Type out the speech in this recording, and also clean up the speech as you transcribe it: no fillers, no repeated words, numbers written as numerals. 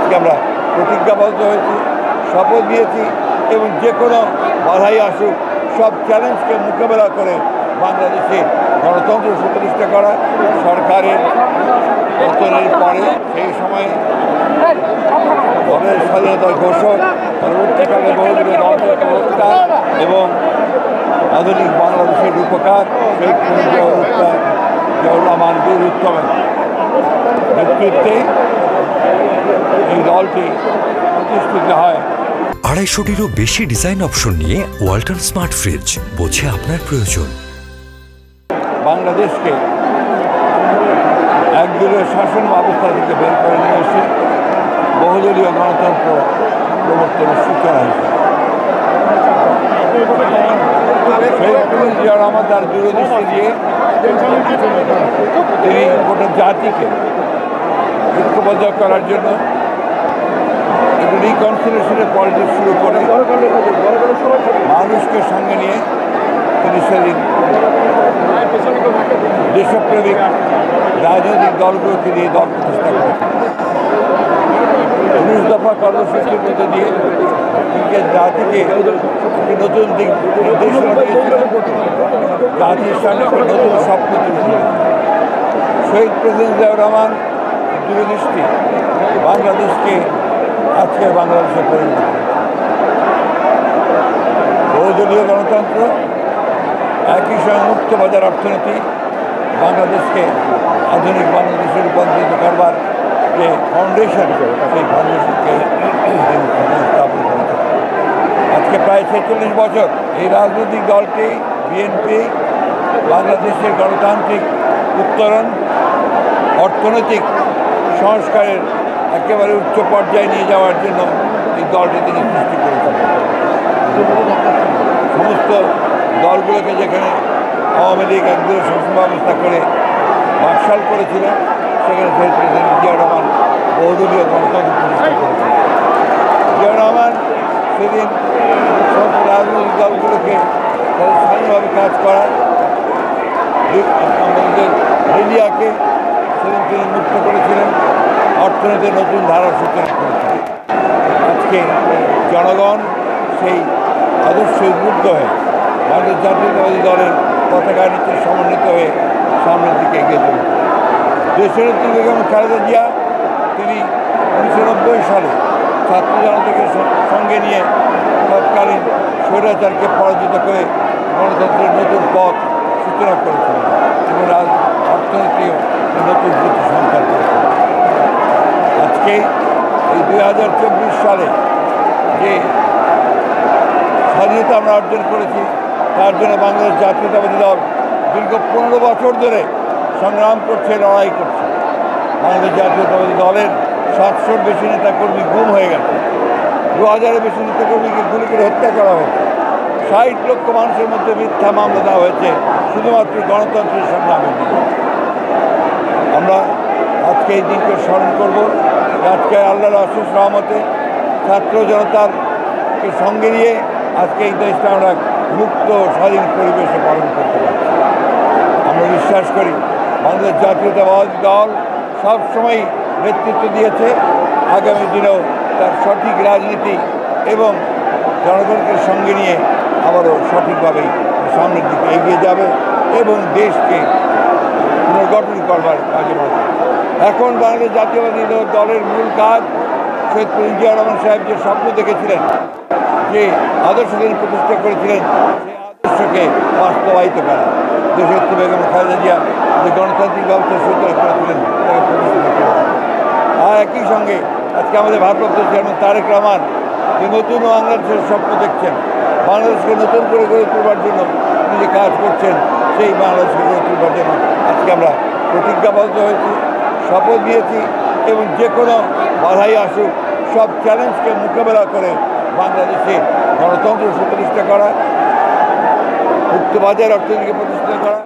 আজকে আমরা প্রতিজ্ঞাবদ্ধ হয়েছি, শপথ দিয়েছি এবং যে কোনো বাধাই আসুক সব চ্যালেঞ্জকে মোকাবেলা করে বাংলাদেশে গণতন্ত্র সুপ্রতিষ্ঠা করা। সরকারের পতনের পরে সেই সময়ে দলের স্বাধীনতার ঘোষক, পরবর্তীকালে বহুদলীয় গণতন্ত্র প্রবক্তা এবং আধুনিক বাংলাদেশের রূপকার শেখ জিয়াউর রহমান বীর উত্তমের নেতৃত্বে এই দলটি প্রতিষ্ঠিত হয়। 250-টিরও বেশি ডিজাইন অপশন নিয়ে ওয়ালটন স্মার্ট ফ্রিজ, বোঝে আপনার প্রয়োজন। বাংলাদেশকে একদলীয় শাসন ব্যবস্থা থেকে বের করে নিয়ে এসে বহুদলীয় গণতন্ত্র প্রবর্তনের সূচনা হয়েছে। শেখ জিয়াউর রহমান তার দূরদৃষ্টি দিয়ে তিনি গোটা জাতিকে ঐক্যবদ্ধ করার জন্য একটু রিকনসিলিয়েশনের পলিটিক্স শুরু করে মানুষকে সঙ্গে নিয়ে তিনি সেদিন দেশপ্রেমিক রাজনৈতিক দলগুলোকে নিয়ে দল প্রতিষ্ঠা করেছেন। 19 দফা কর্মসূচির মধ্যে দিয়ে জাতিকে একটি নতুন দিক নির্দেশনা দিয়েছিলেন, জাতির সামনে একটি নতুন স্বপ্ন তুলে দিয়েছেন। শহীদ প্রেসিডেন্ট জিয়াউর রহমান দূরদৃষ্টি বাংলাদেশকে আজকের বাংলাদেশে পরিণত করেছে। বহুদলীয় গণতন্ত্র, একই সঙ্গে মুক্ত বাজার অর্থনীতি বাংলাদেশকে আধুনিক বাংলাদেশে রূপান্তরিত করবার যে ফাউন্ডেশন, সেই ফাউন্ডেশনকে স্থাপন করেছে। আজকে প্রায় 46 বছর এই রাজনৈতিক দলটি বিএনপি বাংলাদেশের গণতান্ত্রিক উত্তরণ, অর্থনৈতিক সংস্কারের একেবারে উচ্চ পর্যায়ে নিয়ে যাওয়ার জন্য এই দলটি তিনি সৃষ্টি করেছেন। সমস্ত দলগুলোকে যেখানে আওয়ামী লীগ একদলীয় শাসন ব্যবস্থা করে বাকশাল করেছিলেন, সেখানে প্রেসিডেন্ট জিয়াউর রহমান বহুদলীয় গণতন্ত্র প্রতিষ্ঠা করেছেন। জিয়াউর রহমান সেদিন সমস্ত রাজনৈতিক দলগুলোকে তাদের স্বাধীনভাবে কাজ করার আমাদের মিডিয়াকে সেদিন তিনি মুক্ত করেছিলেন, অর্থনীতির নতুন ধারার সূচনা করেছিলেন। আজকে জনগণ সেই আদর্শে উদ্বুদ্ধ হয়ে বাংলাদেশ জাতীয়তাবাদী দলের পতাকা নিচে সমন্বিত হয়ে সামনের দিকে এগিয়ে চলেছে। দেশনেত্রী বেগম খালেদা জিয়া তিনি 1990 সালে ছাত্র জনতাকে সঙ্গে নিয়ে তৎকালীন স্বৈরাচারকে পরাজিত করে গণতন্ত্রের নতুন পথ সূচনা করেছিলেন এবং অর্থনীতিও নতুন গতি সঞ্চার করেছিলেন। আজকে এই 2024 সালে যে স্বাধীনতা আমরা অর্জন করেছি, তার জন্য বাংলাদেশ জাতীয়তাবাদী দল দীর্ঘ 15 বছর ধরে সংগ্রাম করছে, লড়াই করছে। বাংলাদেশ জাতীয়তাবাদী দলের 700-র বেশি নেতাকর্মী গুম হয়ে গেছে, 2000-এর বেশি নেতাকর্মীকে গুলি করে হত্যা করা হয়েছে, 60 লক্ষ মানুষের মধ্যে মিথ্যা মামলা দেওয়া হয়েছে শুধুমাত্র গণতন্ত্রের সংগ্রামের জন্য। আমরা আজকে এই দিনকে স্মরণ করব। আজকে আল্লাহর অশেষ রহমতে ছাত্র জনতারকে সঙ্গে নিয়ে আজকে এই দেশটা আমরা মুক্ত স্বাধীন পরিবেশে পালন করতে পারছি। আমরা বিশ্বাস করি বাংলাদেশ জাতীয়তাবাদী দল সবসময় নেতৃত্ব দিয়েছে, আগামী দিনেও তার সঠিক রাজনীতি এবং জনগণকে সঙ্গে নিয়ে আবারও সঠিকভাবেই সামনের দিকে এগিয়ে যাবে এবং দেশকে পুনর্গঠন করবার কাজে লাগবে। এখন বাংলাদেশ জাতীয়তাবাদী দলের মূল কাজ শহীদ প্রেসিডেন্ট জিয়াউর রহমান সাহেব যে স্বপ্ন দেখেছিলেন, যে আদর্শ তিনি প্রতিষ্ঠা করেছিলেন, সেই আদর্শকে বাস্তবায়িত করা। দেশনেত্রী বেগম খালেদা জিয়া যে গণতান্ত্রিক ব্যবস্থা সূচনা করেছিলেন তাকে প্রতিষ্ঠিত করা। আর একই সঙ্গে আজকে আমাদের ভারপ্রাপ্ত চেয়ারম্যান তারেক রহমান যে নতুন বাংলাদেশের স্বপ্ন দেখছেন, বাংলাদেশকে নতুন করে গড়ে তুলবার জন্য তিনি যে কাজ করছেন, সেই বাংলাদেশকে গড়ে তুলবার জন্য আজকে আমরা প্রতিজ্ঞাবদ্ধ হয়েছি, শপথ দিয়েছি এবং যে কোনো বাধাই আসুক সব চ্যালেঞ্জকে মোকাবেলা করে বাংলাদেশে গণতন্ত্র সুপ্রতিষ্ঠা করা, মুক্ত বাজার অর্থনীতিকে প্রতিষ্ঠা করা।